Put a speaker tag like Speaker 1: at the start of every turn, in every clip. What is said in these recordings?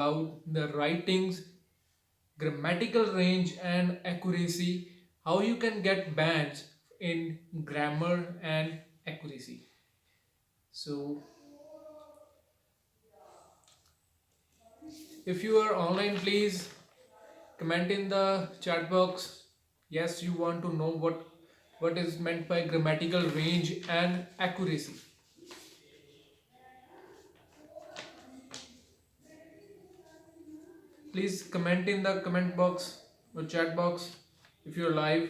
Speaker 1: about the writings, grammatical range and accuracy, how you can get bands in grammar and accuracy. So if you are online, please comment in the chat box. Yes, you want to know what is meant by grammatical range and accuracy. Please comment in the comment box or chat box if you're live.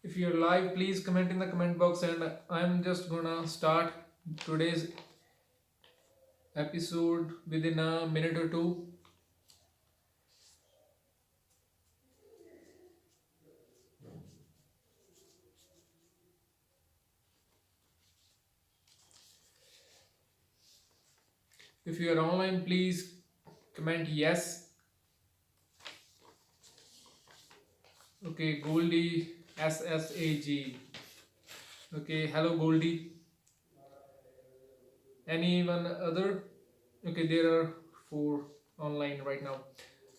Speaker 1: If you're live, please comment in the comment box, and I'm just gonna start today's episode within a minute or two. If you are online, please comment yes. Okay, Goldie SSAG. Okay, hello Goldie. Anyone other? Okay, there are 4 online right now.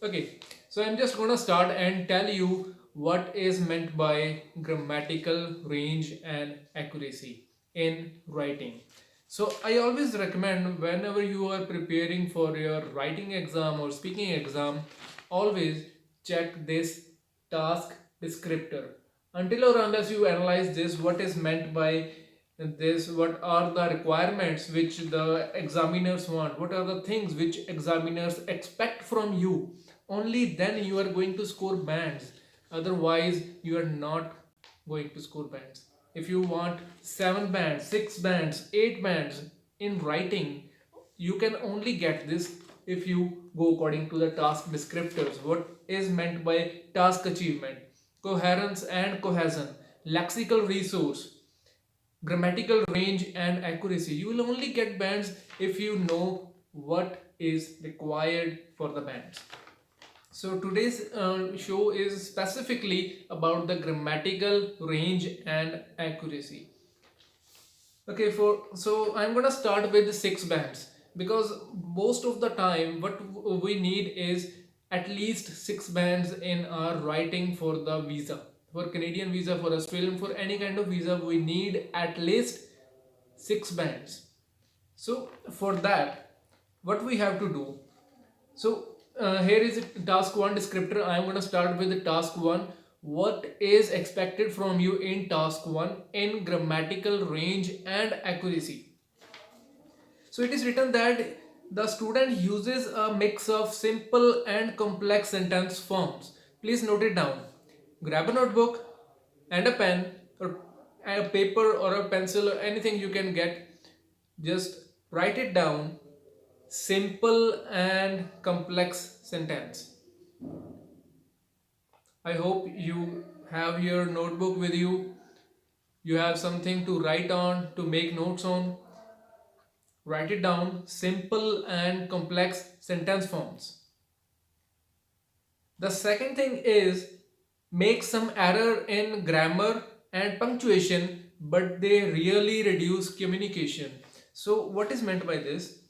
Speaker 1: Okay, so I'm just gonna start and tell you what is meant by grammatical range and accuracy in writing. So I always recommend, whenever you are preparing for your writing exam or speaking exam, always check this task descriptor. Until or unless you analyze this, what is meant by this, what are the requirements which the examiners want, what are the things which examiners expect from you, only then you are going to score bands. Otherwise you are not going to score bands. If you want 7 bands, 6 bands, 8 bands in writing, you can only get this if you go according to the task descriptors. What is meant by task achievement, coherence and cohesion, lexical resource, grammatical range and accuracy. You will only get bands if you know what is required for the bands. So today's show is specifically about the grammatical range and accuracy. Okay, so I'm gonna start with 6 bands, because most of the time what we need is at least 6 bands in our writing for the visa. For Canadian visa, for Australian, for any kind of visa, we need at least 6 bands. So for that, what we have to do? So here is task 1 descriptor. I am going to start with the task 1. What is expected from you in task 1 in grammatical range and accuracy? So it is written that the student uses a mix of simple and complex sentence forms. Please note it down. Grab a notebook and a pen or a paper or a pencil or anything you can get. Just write it down. Simple and complex sentence. I hope you have your notebook with you. You have something to write on, to make notes on. Write it down. Simple and complex sentence forms. The second thing is, make some error in grammar and punctuation, but they really reduce communication. So what is meant by this?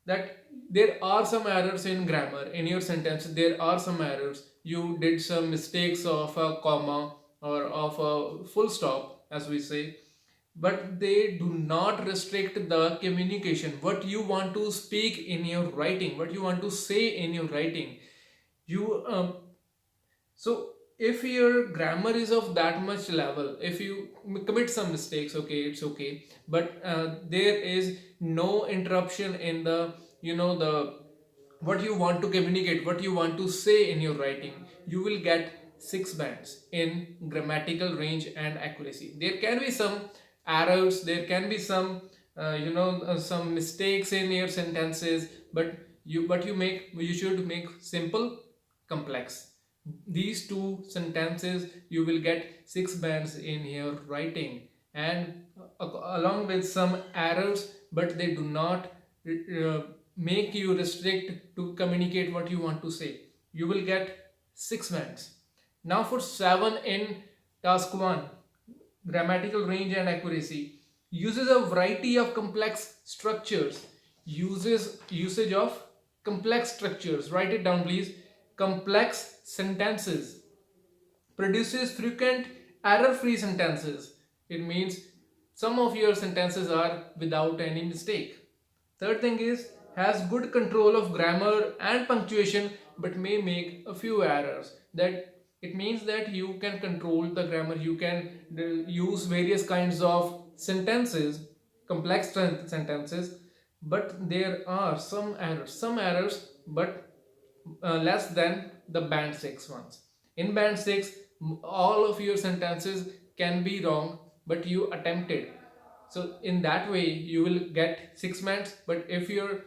Speaker 1: That there are some errors in grammar in your sentence. There are some errors. You did some mistakes of a comma or of a full stop, as we say, but they do not restrict the communication. What you want to speak in your writing, what you want to say in your writing, you so if your grammar is of that much level, if you commit some mistakes, okay, it's okay, but there is no interruption in the, the what you want to communicate, what you want to say in your writing, you will get 6 bands in grammatical range and accuracy. There can be some errors, there can be some some mistakes in your sentences, but you should make simple, complex. These 2 sentences you will get 6 bands in your writing, and along with some errors, but they do not make you restrict to communicate what you want to say, you will get 6 bands. Now for 7 in task 1, grammatical range and accuracy, uses a variety of complex structures, usage of complex structures, write it down please, complex sentences, produces frequent error-free sentences. It means some of your sentences are without any mistake. Third thing is, has good control of grammar and punctuation but may make a few errors. That it means that you can control the grammar, you can use various kinds of sentences, complex sentences, but there are some errors, but less than the band 6 ones. In band 6, all of your sentences can be wrong, but you attempted. So in that way, you will get 6 bands. But if your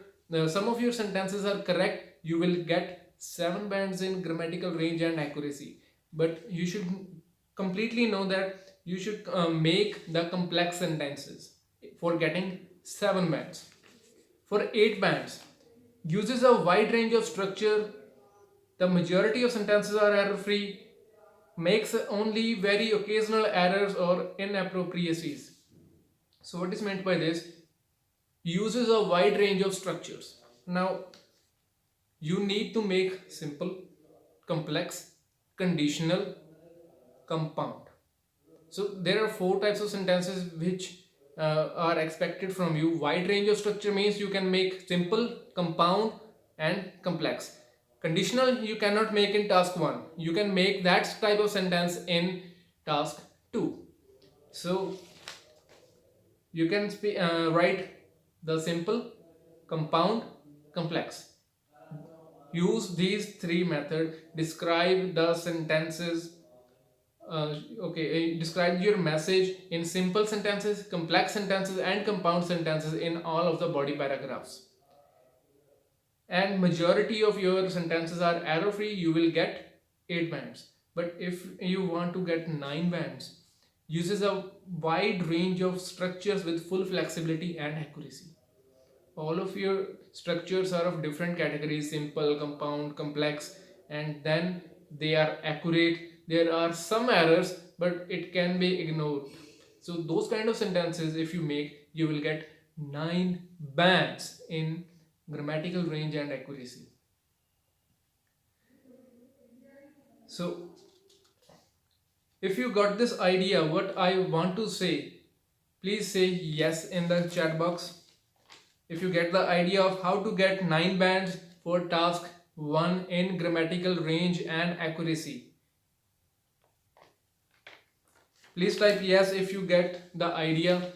Speaker 1: some of your sentences are correct, you will get 7 bands in grammatical range and accuracy. But you should completely know that you should make the complex sentences for getting 7 bands. For 8 bands, uses a wide range of structure. The majority of sentences are error free, makes only very occasional errors or inappropriacies. So what is meant by this? Uses a wide range of structures. Now you need to make simple, complex, conditional, compound. So there are 4 types of sentences which are expected from you. Wide range of structure means you can make simple, compound and complex. Conditional you cannot make in task 1. You can make that type of sentence in task 2. So you can write the simple, compound, complex. Use these 3 methods. Describe the sentences. Describe your message in simple sentences, complex sentences and compound sentences in all of the body paragraphs. And majority of your sentences are error free, you will get 8 bands. But if you want to get 9 bands, uses a wide range of structures with full flexibility and accuracy. All of your structures are of different categories: simple, compound, complex, and then they are accurate. There are some errors, but it can be ignored. So those kind of sentences if you make, you will get 9 bands in grammatical range and accuracy. So if you got this idea what I want to say, please say yes in the chat box. If you get the idea of how to get 9 bands for task 1 in grammatical range and accuracy, please type yes if you get the idea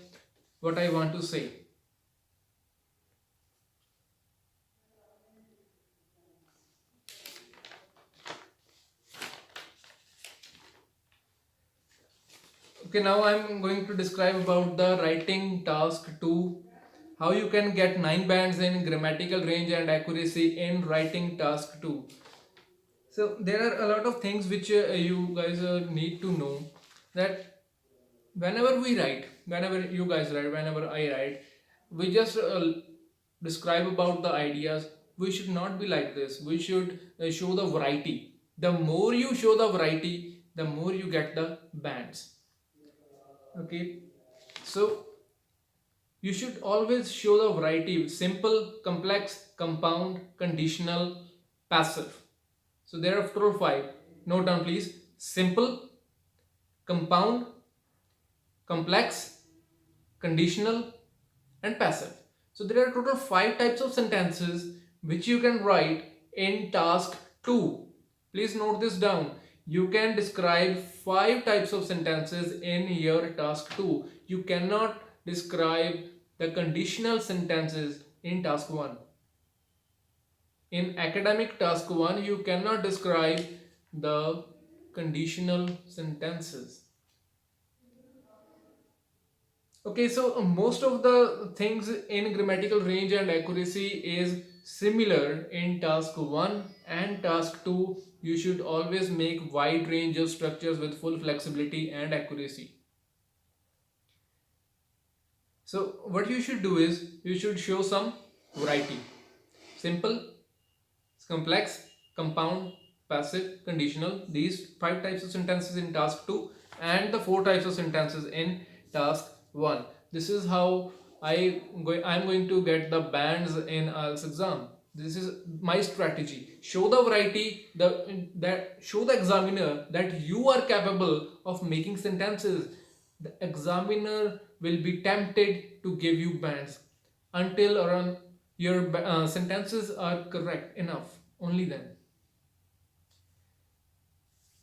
Speaker 1: what I want to say. Okay, now I'm going to describe about the writing task 2. How you can get 9 bands in grammatical range and accuracy in writing task 2. So there are a lot of things which you guys need to know, that whenever we write, whenever you guys write, whenever I write, we just describe about the ideas. We should not be like this. We should show the variety. The more you show the variety, the more you get the bands. Okay, so you should always show the variety: simple, complex, compound, conditional, passive. So there are total 5. Note down please: simple, compound, complex, conditional and passive. So there are total 5 types of sentences which you can write in task 2. Please note this down. You can describe 5 types of sentences in your task 2. You cannot describe the conditional sentences in task 1. In academic task 1, you cannot describe the conditional sentences. Okay, so most of the things in grammatical range and accuracy is similar in task 1 and task 2. You should always make wide range of structures with full flexibility and accuracy. So what you should do is, you should show some variety. Simple, complex, compound, passive, conditional. These 5 types of sentences in task 2 and the 4 types of sentences in task 1. This is how I'm going to get the bands in IELTS exam. This is my strategy. Show the variety, that show the examiner that you are capable of making sentences. The examiner will be tempted to give you bands until around your sentences are correct enough, only then.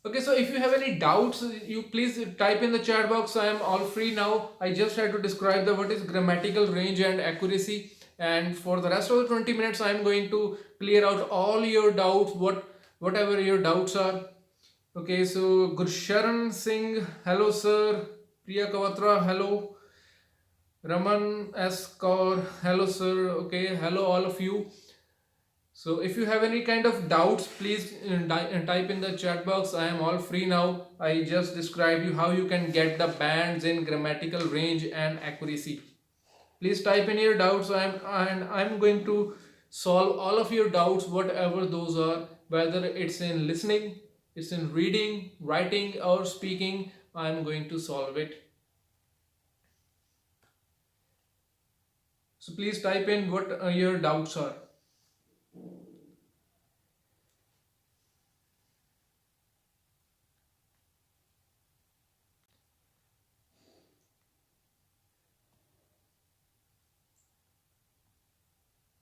Speaker 1: Okay, so if you have any doubts, you please type in the chat box. I am all free now. I just had to describe the what is grammatical range and accuracy, and for the rest of the 20 minutes I am going to clear out all your doubts, whatever your doubts are. Okay, so Gursharan Singh, hello sir. Priya Kawatra, hello. Raman S. Kaur, hello sir. Okay, hello all of you. So if you have any kind of doubts, please type in the chat box. I am all free now. I just described you how you can get the bands in grammatical range and accuracy. Please type in your doubts. I'm going to solve all of your doubts, whatever those are, whether it's in listening, it's in reading, writing, or speaking. I'm going to solve it. So please type in what your doubts are.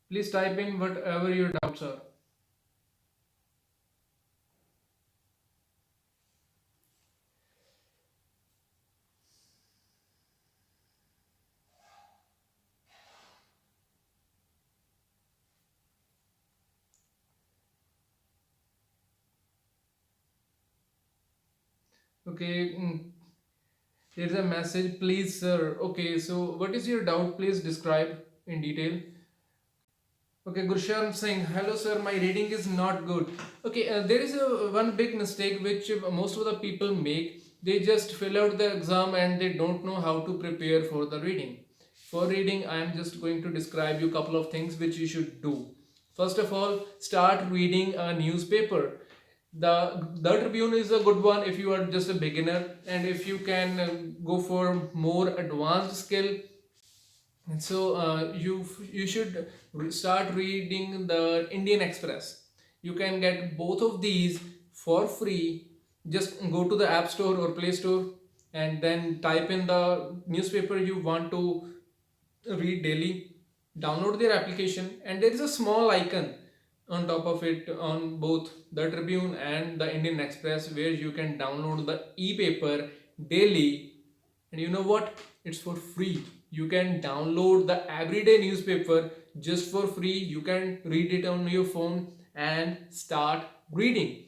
Speaker 1: Please type in whatever your doubts are. Okay, there is a message, please sir. Okay, so what is your doubt? Please describe in detail. Okay, Gurshan Singh, hello sir, my reading is not good. Okay, there is one big mistake which most of the people make. They just fill out the exam and they don't know how to prepare for the reading. For reading, I am just going to describe you a couple of things which you should do. First of all, start reading a newspaper. The Tribune is a good one if you are just a beginner, and if you can go for more advanced skill, and so you should start reading the Indian Express. You can get both of these for free. Just go to the App Store or Play Store and then type in the newspaper you want to read daily. Download their application, and there is a small icon on top of it on both the Tribune and the Indian Express where you can download the e-paper daily. And you know what? It's for free. You can download the everyday newspaper just for free. You can read it on your phone and start reading.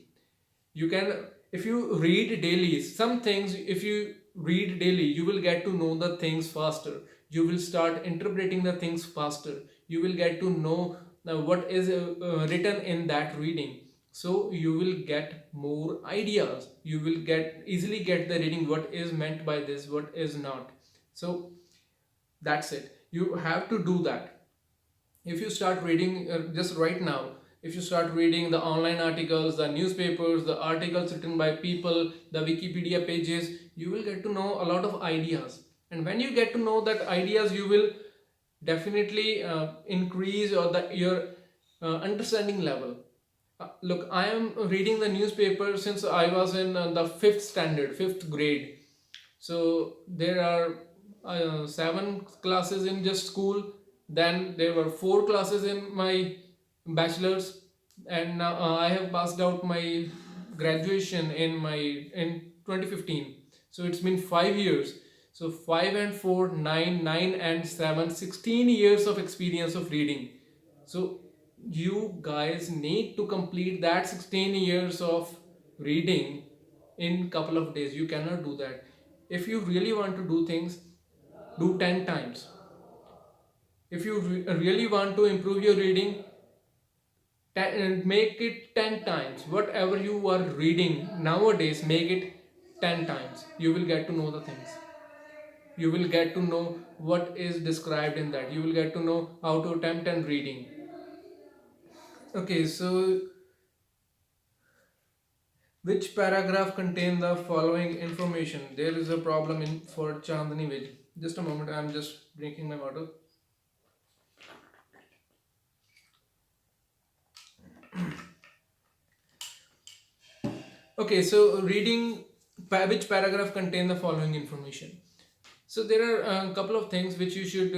Speaker 1: You can, if you read daily, some things, if you read daily, you will get to know the things faster. You will start interpreting the things faster. You will get to know what is written in that reading. So you will get more ideas. You will easily get the reading, what is meant by this, what is not. So that's it. You have to do that. If you start reading just right now, if you start reading the online articles, the newspapers, the articles written by people, the Wikipedia pages, you will get to know a lot of ideas. And when you get to know that ideas, you will definitely increase your understanding level. Look, I am reading the newspaper since I was in the 5th standard, 5th grade. So there are 7 classes in just school. Then there were 4 classes in my bachelor's, and now I have passed out my graduation in 2015. So it's been 5 years. So 5 and 4, 9, 9 and 7, 16 years of experience of reading. So you guys need to complete that 16 years of reading in couple of days. You cannot do that. If you really want to do things, do 10 times. If you really want to improve your reading, make it 10 times. Whatever you are reading nowadays, make it 10 times. You will get to know the things. You will get to know what is described in that. You will get to know how to attempt and reading. Okay, so which paragraph contain the following information? There is a problem in for Chandni Vij. Just a moment, I am just drinking my water. Okay, so reading which paragraph contain the following information. So there are a couple of things which you should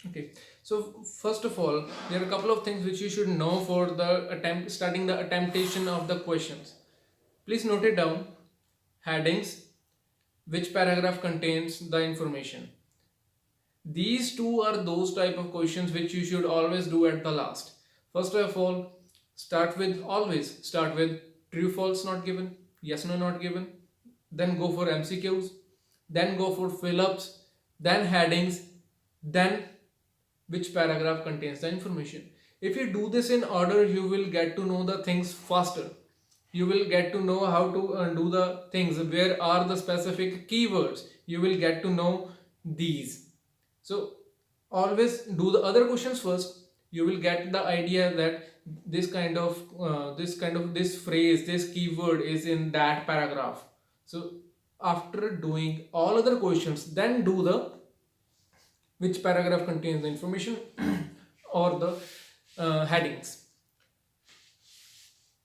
Speaker 1: okay. So first of all, there are a couple of things which you should know for the attempt starting the attemptation of the questions. Please note it down. Headings, which paragraph contains the information. These two are those type of questions which you should always do at the last. First of all, always start with true false not given, yes no not given, then go for MCQs, then go for fill-ups, then headings, then which paragraph contains the information. If you do this in order, you will get to know the things faster. You will get to know how to do the things, where are the specific keywords. You will get to know these. So always do the other questions first. You will get the idea that this phrase, this keyword is in that paragraph. So after doing all other questions, then do the which paragraph contains the information or the headings.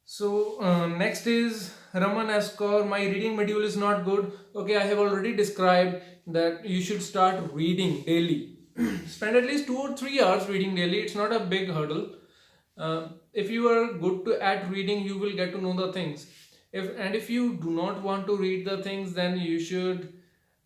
Speaker 1: So next is Raman Askar, my reading module is not good. Okay, I have already described that you should start reading daily. Spend at least 2 or 3 hours reading daily. It's not a big hurdle. If you are good at reading, you will get to know the things. If you do not want to read the things, then you should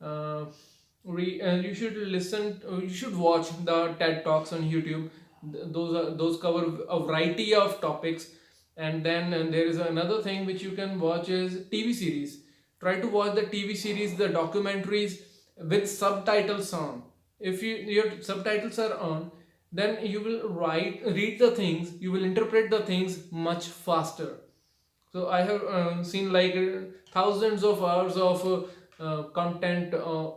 Speaker 1: you should watch the TED Talks on YouTube. Those cover a variety of topics. And then there is another thing which you can watch is TV series. Try to watch the TV series, the documentaries with subtitles on. If your subtitles are on, then you will read the things, you will interpret the things much faster. So I have seen like thousands of hours of content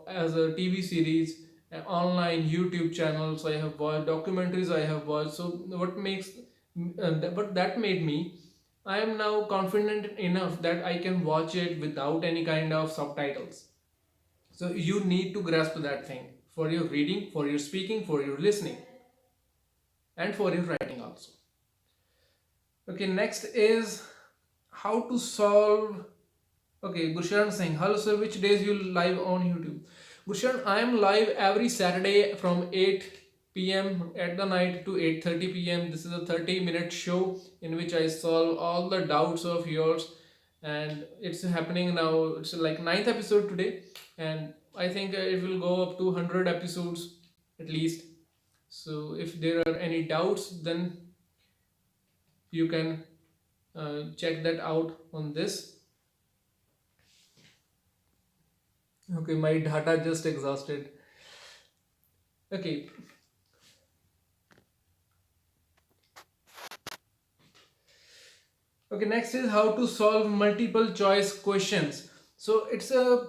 Speaker 1: as a TV series, online YouTube channels. I have watched documentaries. I have watched. So what that made me, I am now confident enough that I can watch it without any kind of subtitles. So you need to grasp that thing for your reading, for your speaking, for your listening, and for your writing also. Okay, next is how to solve. Okay, Gushan Singh, hello sir, which days you live on YouTube? Gushan, I am live every Saturday from 8 p.m. at the night to 8:30 p.m. This is a 30-minute show in which I solve all the doubts of yours, and it's happening now. It's like 9th episode today, and I think it will go up to 100 episodes at least. So if there are any doubts, then you can check that out on this. Okay, my data just exhausted. Okay. Okay, next is how to solve multiple choice questions. So it's a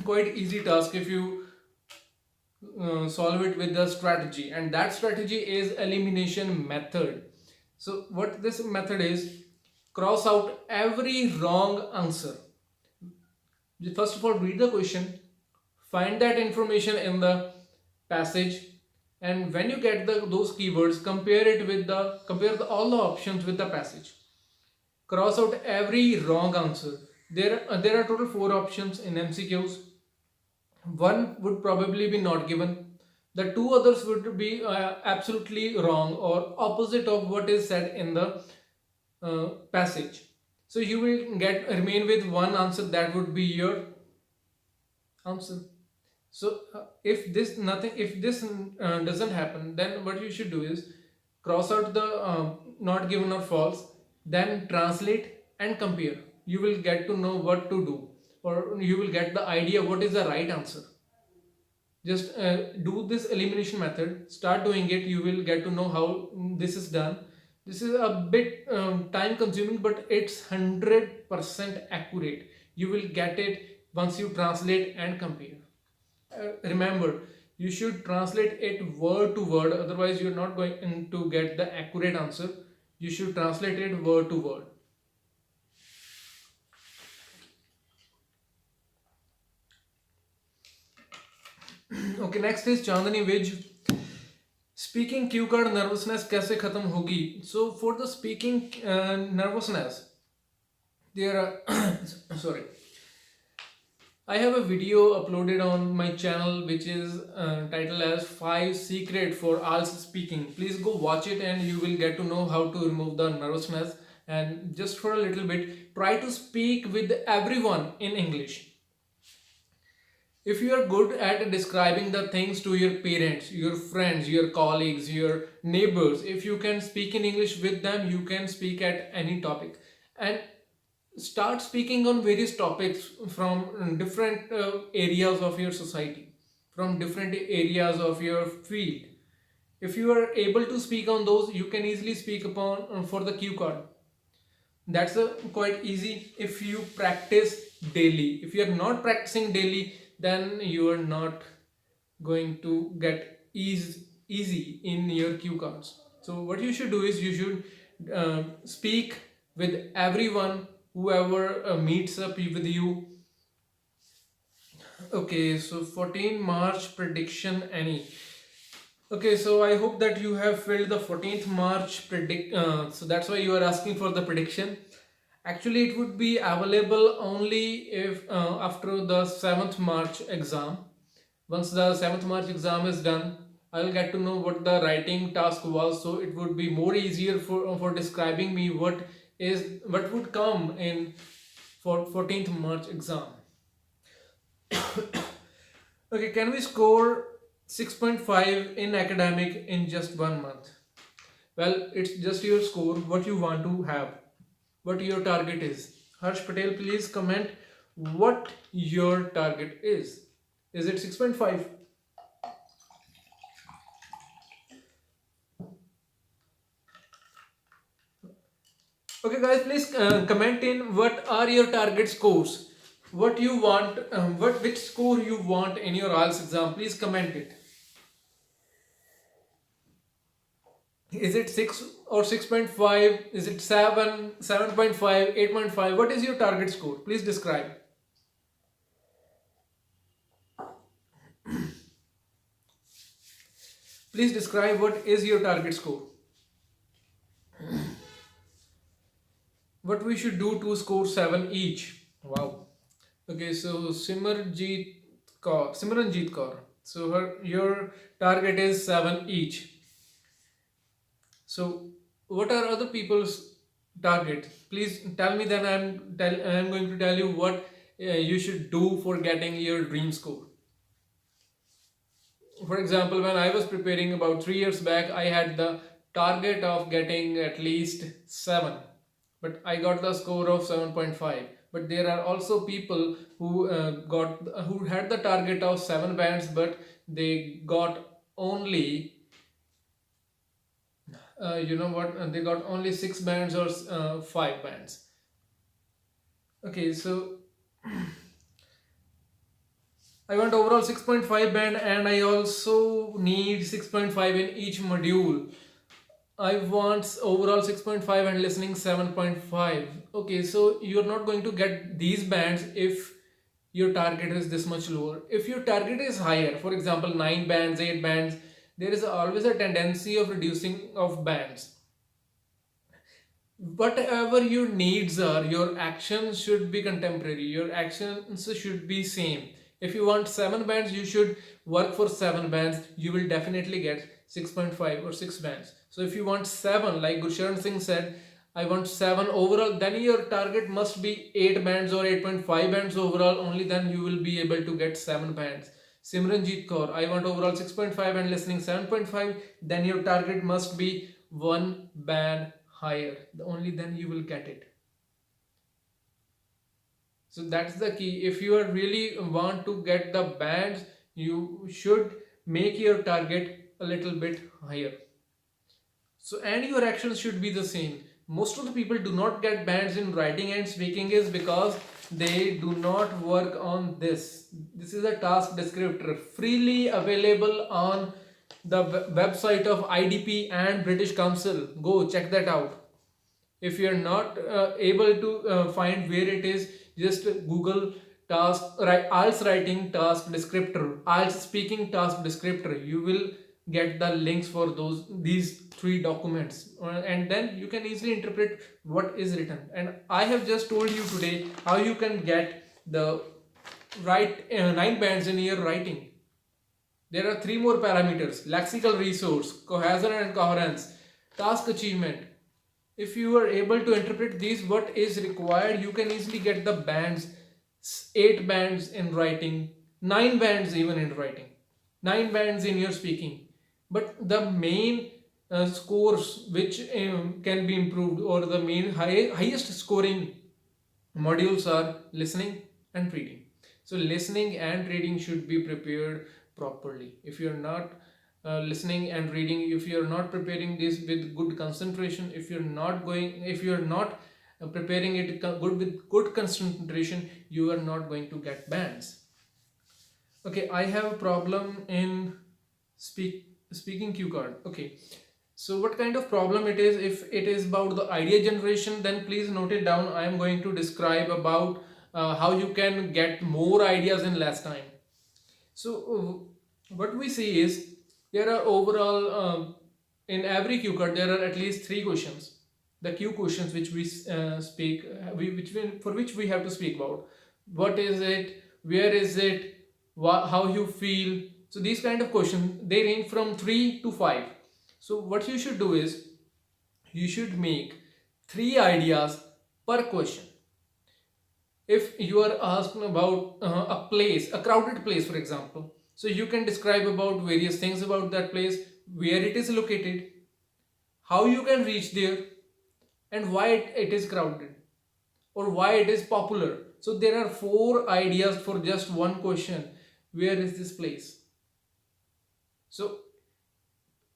Speaker 1: quite easy task if you solve it with the strategy, and that strategy is elimination method. So what this method is, cross out every wrong answer. First of all, read the question, find that information in the passage, and when you get those keywords, compare all the options with the passage. Cross out every wrong answer. There are total 4 options in MCQs. One would probably be not given. The 2 others would be absolutely wrong or opposite of what is said in the passage. So you will remain with one answer, that would be your answer. So if this doesn't happen, then what you should do is cross out the not given or false, then translate and compare. You will get to know what to do, or you will get the idea what is the right answer. Just do this elimination method, start doing it, you will get to know how this is done. This is a bit time consuming, but it's 100% accurate. You will get it once you translate and compare. Remember, you should translate it word to word, otherwise you're not going to get the accurate answer. You should translate it word to word. Okay, next is Chandani Vij. Speaking cue card nervousness कैसे खत्म होगी? So for the speaking nervousness, there are sorry, I have a video uploaded on my channel which is titled as 5 Secret for IELTS Speaking. Please go watch it and you will get to know how to remove the nervousness. And just for a little bit, try to speak with everyone in English. If you are good at describing the things to your parents, your friends, your colleagues, your neighbors, if you can speak in English with them, you can speak at any topic. And start speaking on various topics from different areas of your society, from different areas of your field. If you are able to speak on those, you can easily speak upon for the cue card. That's quite easy if you practice daily. If you are not practicing daily, then you are not going to get easy in your cue cards. So what you should do is you should speak with everyone, whoever meets up with you. Okay, so 14 March prediction any. Okay, so I hope that you have filled the 14th March so that's why you are asking for the prediction. Actually, it would be available only if after the 7th March exam. Once the 7th March exam is done, I'll get to know what the writing task was, so it would be more easier for describing me what would come in for 14th March exam. Okay, can we score 6.5 in academic in just 1 month? Well, it's just your score, what you want to have, what your target is. Harsh Patel, please comment what your target is. Is it 6.5? Okay guys, please comment in what are your target scores. What you want, which score you want in your IELTS exam. Please comment it. Is it 6 or 6.5? Is it 7, 7.5, 8.5? What is your target score? Please describe. Please describe what is your target score. What we should do to score 7 each. Wow. Okay, so Simranjeet Kaur. So your target is 7 each. So what are other people's target? Please tell me, then I'm going to tell you what you should do for getting your dream score. For example, when I was preparing about 3 years back, I had the target of getting at least 7, but I got the score of 7.5. But there are also people who had the target of 7 bands, but they got only they got only 6 bands or 5 bands. Okay, so I want overall 6.5 band, and I also need 6.5 in each module. I want overall 6.5 and listening 7.5. Okay, so you're not going to get these bands if your target is this much lower. If your target is higher, for example 9 bands, 8 bands, there is always a tendency of reducing of bands. Whatever your needs are, your actions should be contemporary, your actions should be same. If you want 7 bands, you should work for 7 bands. You will definitely get 6.5 or 6 bands. So if you want 7, like Gurcharan Singh said, I want 7 overall, then your target must be 8 bands or 8.5 bands overall. Only then you will be able to get 7 bands. Simranjeet Kaur, I want overall 6.5 and listening 7.5. Then your target must be 1 band higher. Only then you will get it. So that's the key. If you are really want to get the bands, you should make your target a little bit higher. So and your actions should be the same. most of the people do not get bands in writing and speaking is because they do not work on this. This is a task descriptor freely available on the website of IDP and British Council. Go check that out. If you are not able to find where it is, just Google task IELTS writing task descriptor, IELTS speaking task descriptor. You will get the links for these three documents, and then you can easily interpret what is written. And I have just told you today how you can get the right 9 bands in your writing. There are 3 more parameters: lexical resource, cohesion and coherence, task achievement. If you are able to interpret these, what is required, you can easily get the bands. 8 bands in writing, 9 bands even in writing, 9 bands in your speaking. But the main scores which can be improved, or the main highest scoring modules, are listening and reading. So listening and reading should be prepared properly. If you are not listening and reading, if you are not preparing this with good concentration, if you are not preparing it with good concentration, you are not going to get bands. Okay, I have a problem in speaking cue card. Okay, so what kind of problem it is? If it is about the idea generation, then please note it down. I am going to describe about how you can get more ideas in less time. So what we see is there are overall in every cue card there are at least 3 questions. The cue questions which we for which we have to speak about. What is it? Where is it? How you feel? So these kind of questions, they range from 3 to 5. So what you should do is you should make 3 ideas per question. If you are asking about a place, a crowded place for example, so you can describe about various things about that place, where it is located, how you can reach there, and why it is crowded or why it is popular. So there are 4 ideas for just one question: where is this place? So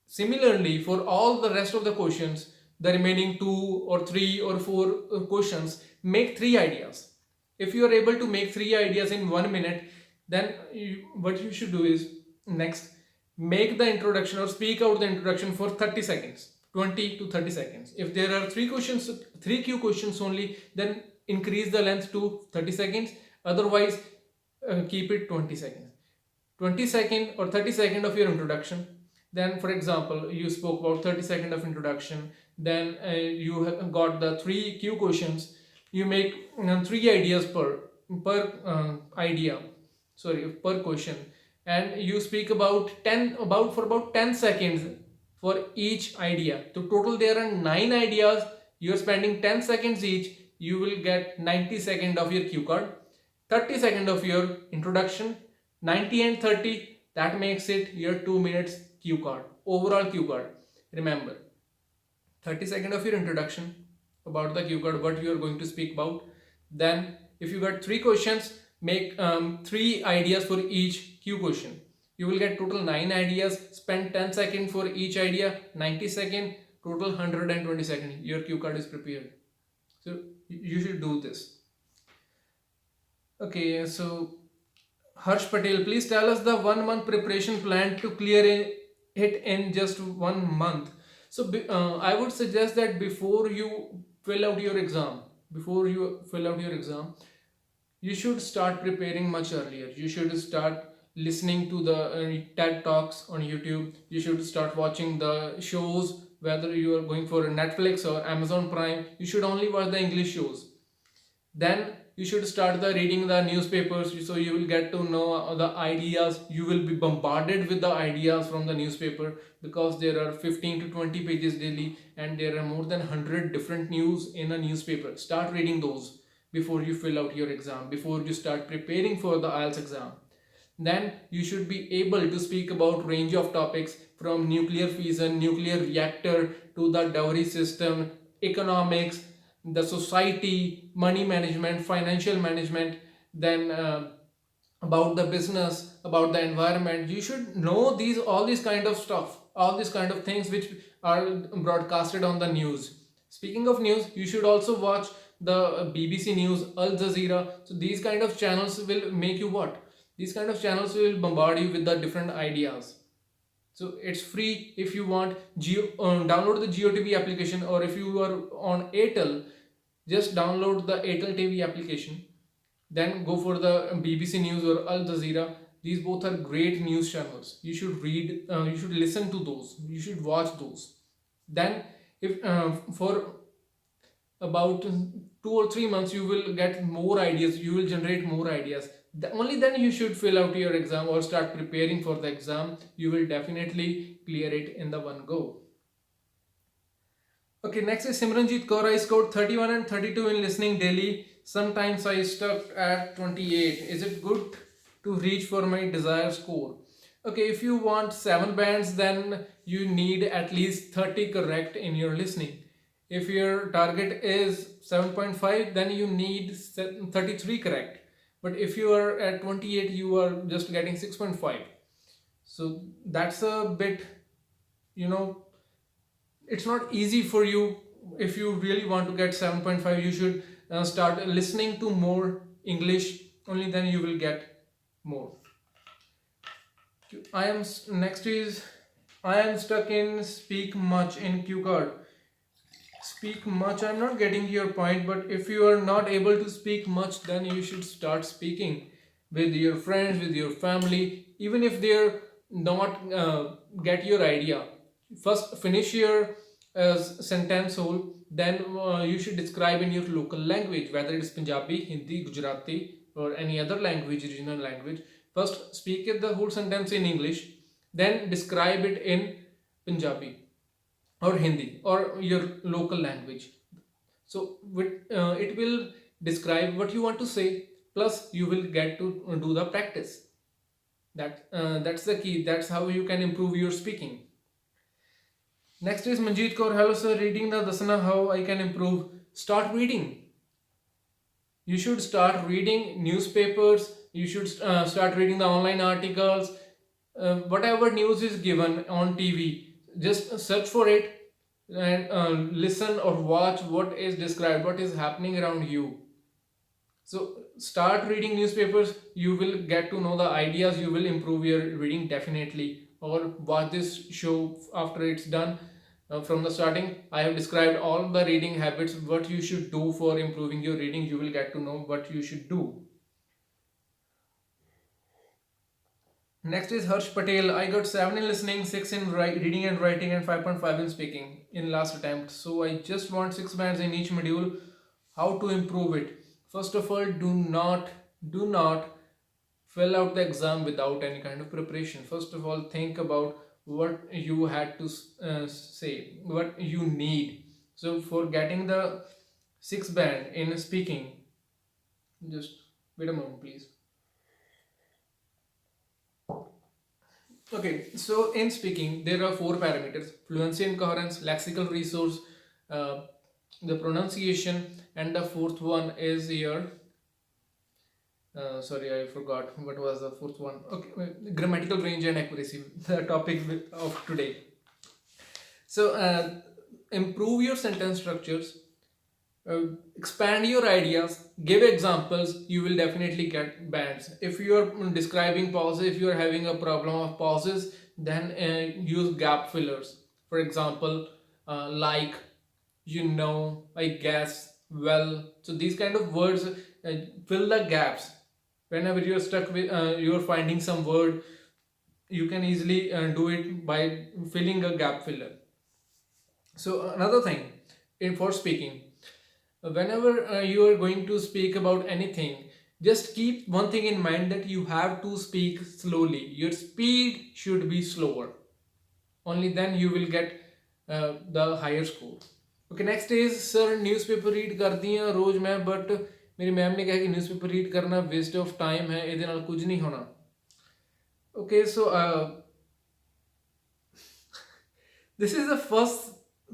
Speaker 1: similarly, for all the rest of the questions, the remaining 2 or 3 or 4 questions, make 3 ideas. If you are able to make 3 ideas in 1 minute, then what you should do is next make the introduction or speak out the introduction for 30 seconds, 20 to 30 seconds. If there are 3 questions, 3 Q questions only, then increase the length to 30 seconds. Otherwise, keep it 20 seconds. 20 second or 30 second of your introduction. Then for example, you spoke about 30 second of introduction. Then you have got the 3 Q questions. You make 3 ideas per question, and you speak about 10 seconds for each idea. So total there are 9 ideas. You are spending 10 seconds each. You will get 90 seconds of your cue card, 30 seconds of your introduction, 90 and 30. That makes it your 2 minutes cue card, overall cue card. Remember, 30 seconds of your introduction about the cue card, what you are going to speak about. Then if you got 3 questions, make 3 ideas for each cue question. You will get total 9 ideas. Spend 10 seconds for each idea, 90 seconds, total 120 seconds. Your cue card is prepared. So you should do this. Okay, so Harsh Patel, please tell us the 1 month preparation plan to clear it in just 1 month. So I would suggest that before you fill out your exam, you should start preparing much earlier. You should start listening to the TED Talks on YouTube. You should start watching the shows, whether you are going for Netflix or Amazon Prime. You should only watch the English shows. Then you should start reading the newspapers, so you will get to know the ideas. You will be bombarded with the ideas from the newspaper, because there are 15 to 20 pages daily, and there are more than 100 different news in a newspaper. Start reading those before you fill out your exam, before you start preparing for the IELTS exam. Then you should be able to speak about range of topics, from nuclear fission, nuclear reactor, to the dowry system, economics, the society, money management, financial management, then about the business, about the environment. You should know all these kind of stuff, all these kind of things which are broadcasted on the news. Speaking of news, you should also watch the BBC News, Al Jazeera. So these kind of channels will make you what? These kind of channels will bombard you with the different ideas. So it's free. If you want, download the GeoTV application, or if you are on Airtel, just download the Airtel TV application. Then go for the BBC News or Al Jazeera. These both are great news channels. You should read, you should listen to those, you should watch those. Then if for about 2 or 3 months you will get more ideas, you will generate more ideas. Only then you should fill out your exam or start preparing for the exam. You will definitely clear it in the one go. Okay, next is Simranjeet Kaur. I scored 31 and 32 in listening daily. Sometimes I stuck at 28. Is it good to reach for my desired score? Okay, if you want 7 bands, then you need at least 30 correct in your listening. If your target is 7.5, then you need 33 correct. But if you are at 28, you are just getting 6.5. So that's a bit, it's not easy for you. If you really want to get 7.5, you should start listening to more English. Only then you will get more. I am stuck in speak much in Q card. Speak much, I'm not getting your point, but if you are not able to speak much, then you should start speaking with your friends, with your family, even if they're not get your idea. First finish your sentence whole, then you should describe in your local language, whether it's Punjabi, Hindi, Gujarati, or any other language, regional language. First speak it the whole sentence in English, then describe it in Punjabi or Hindi or your local language. So it will describe what you want to say, plus you will get to do the practice. That's the key. That's how you can improve your speaking. Next is Manjeet Kaur. Hello sir, reading the Dasana, how I can improve. Start reading. You should start reading newspapers. You should start reading the online articles. Whatever news is given on TV, just search for it and listen or watch what is described, what is happening around you. So start reading newspapers. You will get to know the ideas. You will improve your reading definitely. Or watch this show after it's done. From the starting, I have described all the reading habits, what you should do for improving your reading. You will get to know what you should do. Next is Harsh Patel. I got 7 in listening, 6 in reading and writing, and 5.5 in speaking in last attempt. So I just want 6 bands in each module. How to improve it? First of all, do not fill out the exam without any kind of preparation. First of all, think about what you had to say, what you need. So for getting the 6 band in speaking, just wait a moment please. Okay, so in speaking there are 4 parameters: fluency and coherence, lexical resource, the pronunciation, and the 4th one is your sorry, I forgot what was the 4th one. Okay, grammatical range and accuracy, the topic of today. So improve your sentence structures, expand your ideas, give examples. You will definitely get bands. If you are describing pauses, if you are having a problem of pauses, then use gap fillers. For example, like, I guess, well. So these kind of words fill the gaps. Whenever you're stuck with you're finding some word, you can easily do it by filling a gap filler. So another thing for speaking, whenever you are going to speak about anything, just keep one thing in mind, that you have to speak slowly. Your speed should be slower. Only then you will get the higher score. Okay, next is sir, newspaper read करती हैं रोज मैं, but मेरी ma'am ने कहा कि newspaper read करना waste of time है, ਇਹਦੇ ਨਾਲ ਕੁਝ नहीं होना. Okay, so this is the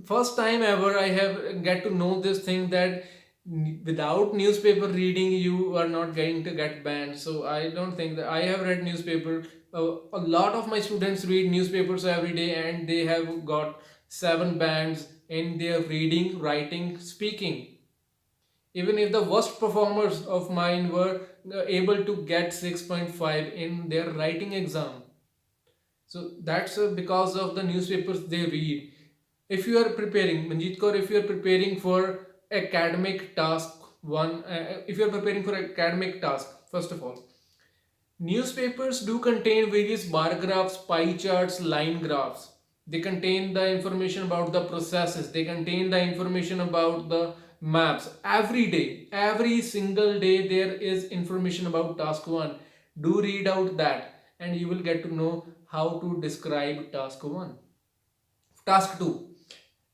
Speaker 1: first time ever I have get to know this thing, that without newspaper reading you are not going to get banned. So I don't think that I have read newspaper. A lot of my students read newspapers every day and they have got 7 bands in their reading, writing, speaking. Even if the worst performers of mine were able to get 6.5 in their writing exam. So that's because of the newspapers they read. If you are preparing, Manjeet Kaur, if you are preparing for academic task one, if you are preparing for academic task, first of all, newspapers do contain various bar graphs, pie charts, line graphs. They contain the information about the processes. They contain the information about the maps. Every day, every single day, there is information about task 1. Do read out that, and you will get to know how to describe task 1. Task 2.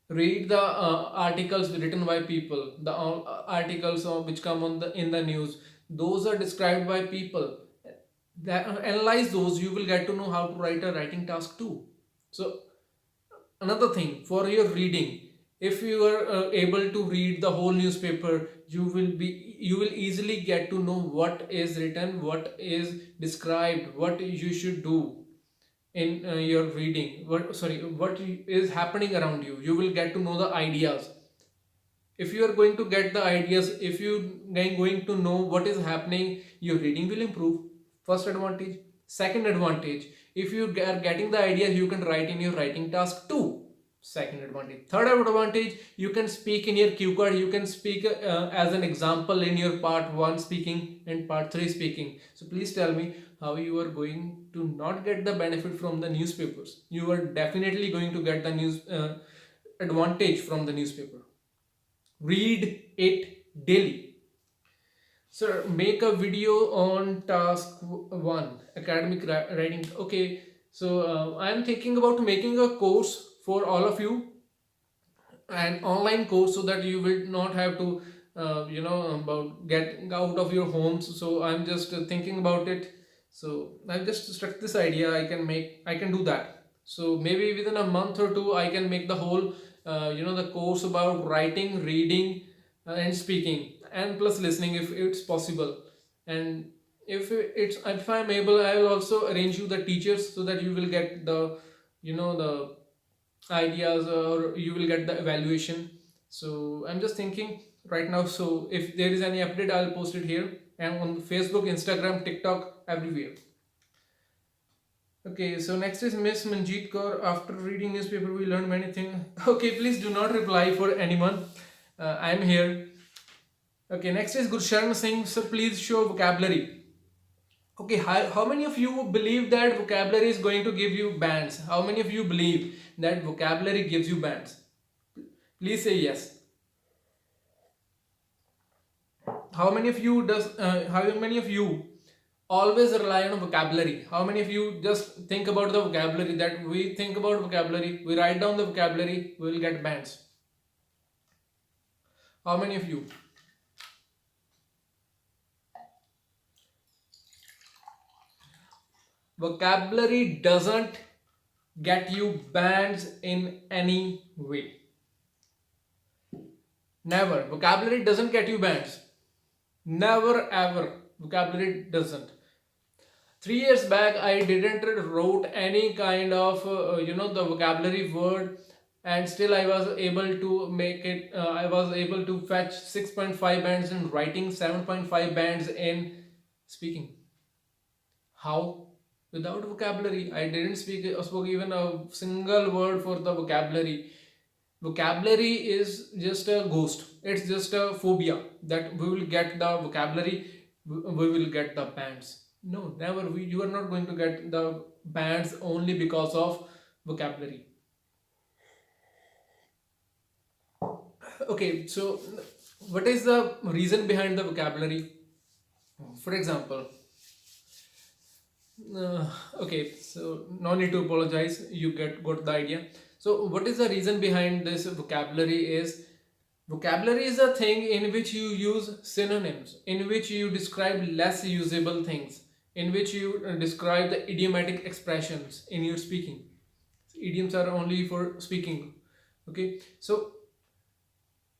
Speaker 1: Read the articles written by people. The articles which come on the in the news. Those are described by people. Analyze those. You will get to know how to write a writing task too. So another thing for your reading, if you are able to read the whole newspaper, you will easily get to know what is written, what is described, what you should do in your reading, what is happening around you. You will get to know the ideas. If you are going to get the ideas, if you are going to know what is happening, your reading will improve. First advantage. Second advantage, if you are getting the ideas, you can write in your writing task too. Second advantage. Third advantage, you can speak in your cue card. You can speak as an example in your part 1 speaking and part 3 speaking. So please tell me how you are going to not get the benefit from the newspapers. You are definitely going to get the news advantage from the newspaper. Read it daily. Sir, make a video on task 1, academic writing. Okay, so I am thinking about making a course for all of you, an online course, so that you will not have to about get out of your homes. So I'm just thinking about it. So I've just struck this idea. I can do that. So maybe within a month or two I can make the whole the course about writing, reading, and speaking, and plus listening if it's possible. And if I'm able, I will also arrange you the teachers, so that you will get the the ideas, or you will get the evaluation. So I'm just thinking right now. So if there is any update, I'll post it here, and on Facebook, Instagram, TikTok, everywhere. Okay, so next is Miss Manjeet Kaur. After reading newspaper, we learn many things. Okay, please do not reply for anyone. I'm here. Okay, next is Gursharan Singh. So please show vocabulary. Okay, how many of you believe that vocabulary is going to give you bands? How many of you believe that vocabulary gives you bands? Please say yes. How many of you always rely on vocabulary? How many of you just think about the vocabulary, that we think about vocabulary, we write down the vocabulary, we will get bands? How many of you? Vocabulary doesn't get you bands in any way. Never. Vocabulary doesn't get you bands. Never ever. Vocabulary doesn't. 3 years back, I didn't wrote any kind of the vocabulary word, and still I was able to make it. I was able to fetch 6.5 bands in writing, 7.5 bands in speaking. How? Without vocabulary. I didn't spoke even a single word for the vocabulary. Vocabulary is just a ghost. It's just a phobia that we will get the vocabulary, we will get the bands. No, never. You are not going to get the bands only because of vocabulary. Okay, so what is the reason behind the vocabulary? For example, okay, so no need to apologize, you got the idea. So what is the reason behind this vocabulary? Vocabulary is a thing in which you use synonyms, in which you describe less usable things, in which you describe the idiomatic expressions in your speaking. Idioms are only for speaking. Okay, so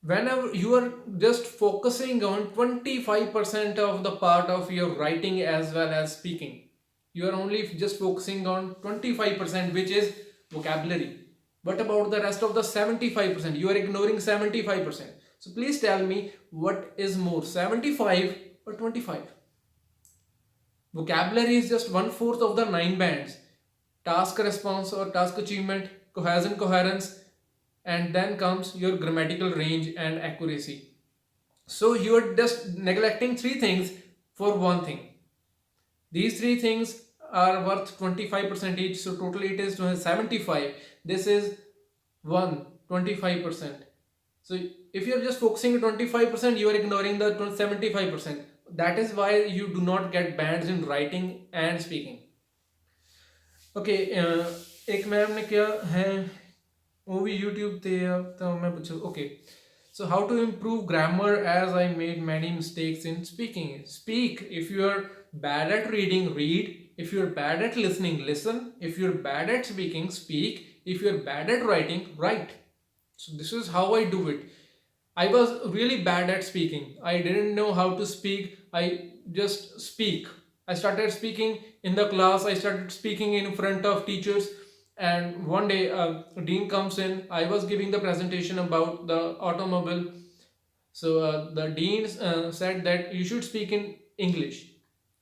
Speaker 1: whenever you are just focusing on 25% of the part of your writing as well as speaking, you are only just focusing on 25%, which is vocabulary. What about the rest of the 75%? You are ignoring 75%. So please tell me, what is more, 75 or 25? Vocabulary is just 1/4 of the 9 bands. Task response or task achievement, cohesion, coherence, and then comes your grammatical range and accuracy. So you are just neglecting 3 things for 1 thing. These 3 things are worth 25% each, so totally it is 75. This is 25%. So if you are just focusing on 25%, you are ignoring the 75%. That is why you do not get bands in writing and speaking. Okay, एक ma'am ने क्या है वो भी YouTube ते तो मैं पूछूं. Okay, so how to improve grammar, as I made many mistakes in speaking. Speak. If you are bad at reading, read. If you are bad at listening, listen. If you are bad at speaking, speak. If you are bad at writing, write. So this is how I do it. I was really bad at speaking. I didn't know how to speak. I just speak. I started speaking in the class. I started speaking in front of teachers. And one day, dean comes in. I was giving the presentation about the automobile. So the dean said that you should speak in English.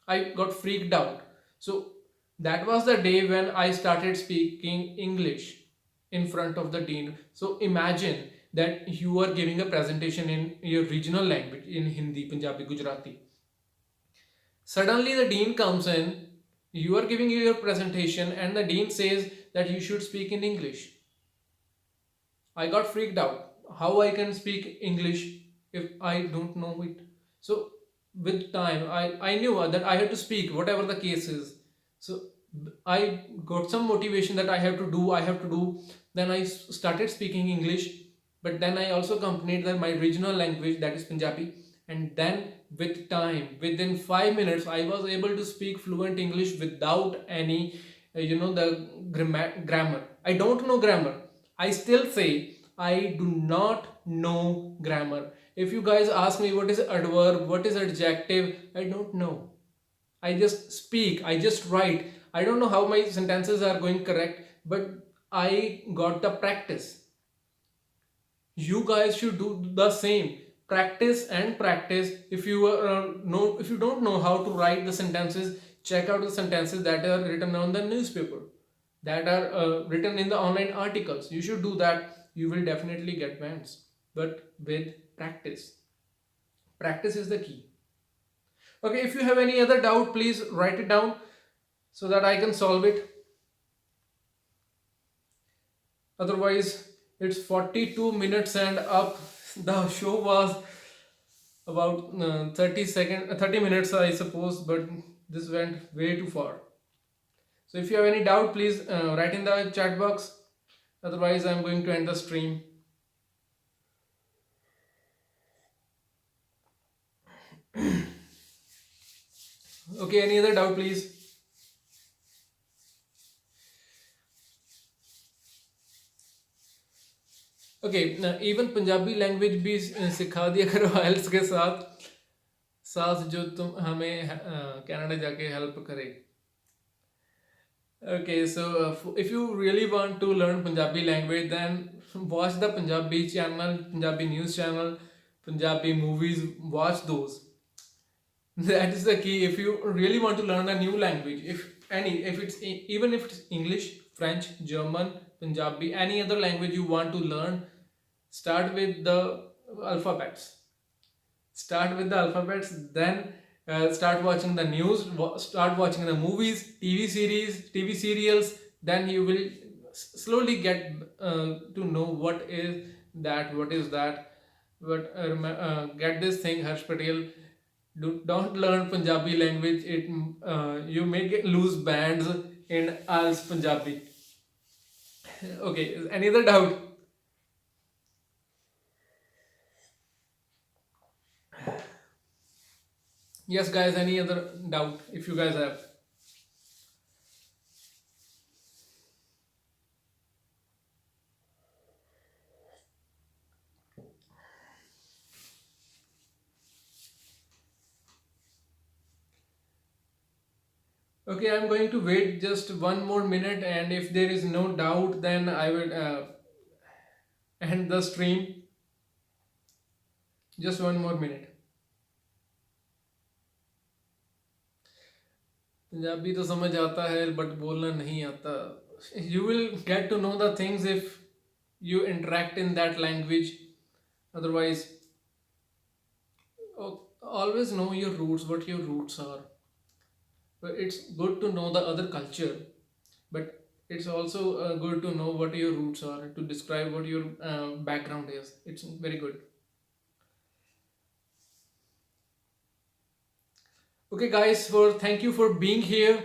Speaker 1: I got freaked out. So that was the day when I started speaking English in front of the dean. So imagine that you are giving a presentation in your regional language, in Hindi, Punjabi, Gujarati. Suddenly the dean comes in, you are giving your presentation, and the dean says that you should speak in English. I got freaked out. How I can speak English if I don't know it? So with time, I knew that I had to speak, whatever the case is. So I got some motivation that I have to do. Then I started speaking English, but then I also accompanied my regional language, that is Punjabi. And then with time, within 5 minutes, I was able to speak fluent English without any, the grammar. I don't know grammar. I still say I do not know grammar. If you guys ask me what is adverb, what is adjective, I don't know. I just speak, I just write. I don't know how my sentences are going correct, but I got the practice. You guys should do the same. Practice and practice. If you don't know how to write the sentences, check out the sentences that are written on the newspaper, that are written in the online articles. You should do that. You will definitely get bands, but with practice. Practice is the key. Okay, if you have any other doubt, please write it down so that I can solve it. Otherwise, it's 42 minutes and up. The show was about 30 minutes, I suppose, but this went way too far. So if you have any doubt, please write in the chat box. Otherwise, I'm going to end the stream. Okay, any other doubt, please? Okay, even Punjabi language भी सिखा दिया करो IELTS के साथ जो तुम हमें Canada जाके हेल्प करे. Okay, so if you really want to learn Punjabi language, then watch the Punjabi channel, Punjabi news channel, Punjabi movies, watch those. That is the key. If you really want to learn a new language, even if it's English, French, German, Punjabi, any other language you want to learn, start with the alphabets. Then start watching the news, start watching the movies, TV series, TV serials. Then you will slowly get to know what is that. But get this thing, Harsh Patel. Don't learn Punjabi language. You may lose bands in IELTS Punjabi. Okay, any other doubt? Yes, guys, any other doubt if you guys have? Okay, I'm going to wait just 1 more minute, and if there is no doubt, then I will end the stream. Just 1 more minute. Punjabi तो समझ आता है but बोलना नहीं आता. You will get to know the things if you interact in that language. Otherwise, always know your roots, what your roots are. But it's good to know the other culture, but it's also good to know what your roots are, to describe what your background is. It's very good. Okay, guys, thank you for being here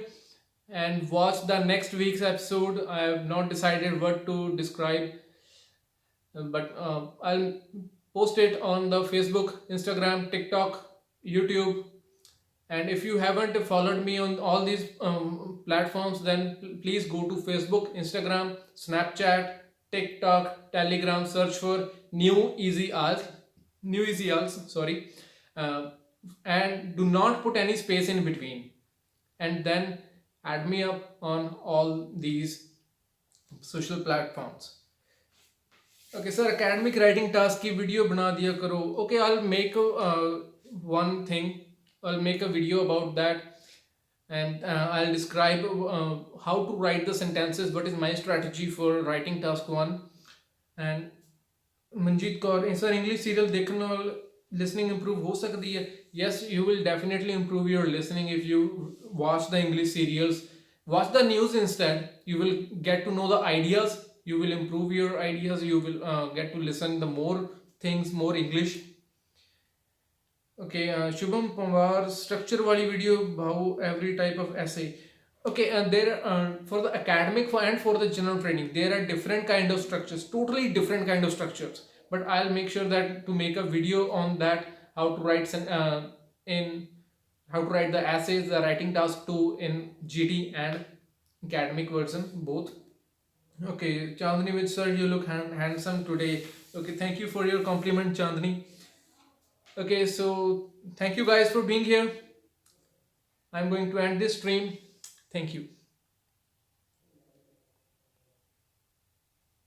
Speaker 1: and watch the next week's episode. I have not decided what to describe, but I'll post it on the Facebook, Instagram, TikTok, YouTube. And if you haven't followed me on all these platforms, then please go to Facebook, Instagram, Snapchat, TikTok, Telegram. Search for New Easy IELTS. Sorry, and do not put any space in between. And then add me up on all these social platforms. Okay, sir, academic writing task की video बना दिया करो. Okay, I'll make one thing. I'll make a video about that, and I'll describe how to write the sentences. What is my strategy for writing task 1? And Manjeet Kaur, sir, English serial देखने वाल listening improve हो सकती है. Yes, you will definitely improve your listening if you watch the English serials. Watch the news instead. You will get to know the ideas. You will improve your ideas. You will get to listen the more things, more English. Okay, Shubham Pawar, structure wali video, how every type of essay. Okay, and there for the academic and for the general training, there are different kind of structures, totally different kind of structures. But I'll make sure that to make a video on that, how to write how to write the essays, the writing task 2 in GT and academic version both. Okay, Chandni with sir, you look handsome today. Okay, thank you for your compliment, Chandni. Okay, so thank you guys for being here. I'm going to end this stream. Thank you.